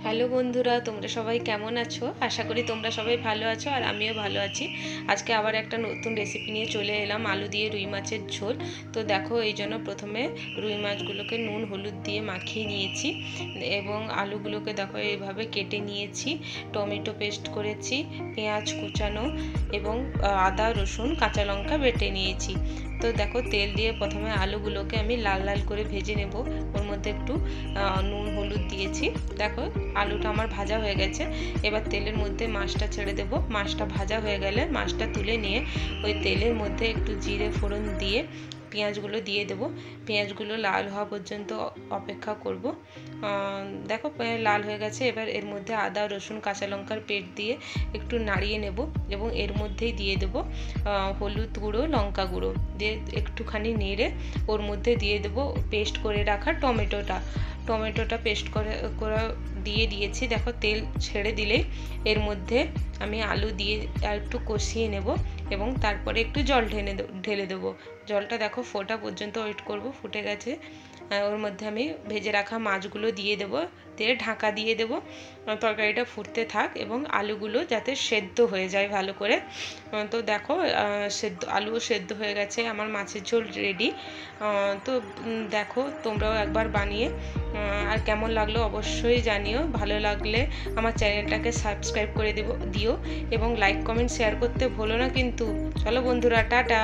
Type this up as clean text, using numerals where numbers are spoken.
Hello বন্ধুরা, তোমরা সবাই কেমন আছো? আশা করি তোমরা সবাই ভালো আছো আর আমিও ভালো আছি। আজকে আবার একটা নতুন রেসিপি নিয়ে চলে এলাম, আলু দিয়ে রুই মাছের ঝোল। তো দেখো, এই জন্য প্রথমে রুই মাছগুলোকে নুন হলুদ দিয়ে মাখিয়ে নিয়েছি এবং আলুগুলোকে দেখো এইভাবে কেটে নিয়েছি। টমেটো পেস্ট করেছি, পেঁয়াজ কুচানো এবং আদা রসুন কাঁচা লঙ্কা বেটে নিয়েছি। তো দেখো, তেল দিয়ে প্রথমে আলুগুলোকে আমি লাল লাল করে ভেজে নেব। ওর মধ্যে একটু নুন হলুদ দিয়েছি। দেখো, আলুটা আমার ভাজা হয়ে গেছে। এবার তেলের মধ্যে মাছটা ছেড়ে দেব। মাছটা ভাজা হয়ে গেলে মাছটা তুলে নিয়ে ওই তেলের মধ্যে একটু জিরে ফোড়ন দিয়ে পেঁয়াজগুলো দিয়ে দেব। পেঁয়াজগুলো লাল হওয়া পর্যন্ত অপেক্ষা করব। দেখো, লাল হয়ে গেছে। এবার এর মধ্যে আদা রসুন কাঁচা লঙ্কার পেস্ট দিয়ে একটু নাড়িয়ে নেব এবং এর মধ্যেই দিয়ে দেব হলুদ গুঁড়ো লঙ্কা গুঁড়ো দিয়ে একটুখানি নেড়ে ওর মধ্যে দিয়ে দেব পেস্ট করে রাখা টমেটোটা পেস্ট করে দিয়ে দিয়েছি। দেখো, তেল ছেড়ে দিলেই এর মধ্যে আমি আলু দিয়ে আর একটু কষিয়ে নেব এবং তারপরে একটু জল ঢেলে দেবো। জলটা দেখো ফোটা পর্যন্ত ওয়েট করব। ফুটে গেছে। ওর মধ্যে আমি ভেজে রাখা মাছগুলো দিয়ে দেবো, দিয়ে ঢাকা দিয়ে দেবো। তরকারিটা ফুটতে থাক এবং আলুগুলো যাতে সেদ্ধ হয়ে যায় ভালো করে। তো দেখো, আলুও সেদ্ধ হয়ে গেছে, আমার মাছের ঝোল রেডি। তো দেখো, তোমরাও একবার বানিয়ে আর কেমন লাগলো অবশ্যই জানিও। ভালো লাগলে আমার চ্যানেলটাকে সাবস্ক্রাইব করে দিও এবং লাইক কমেন্ট শেয়ার করতে ভুলো না কিন্তু। চলো বন্ধুরা, টাটা।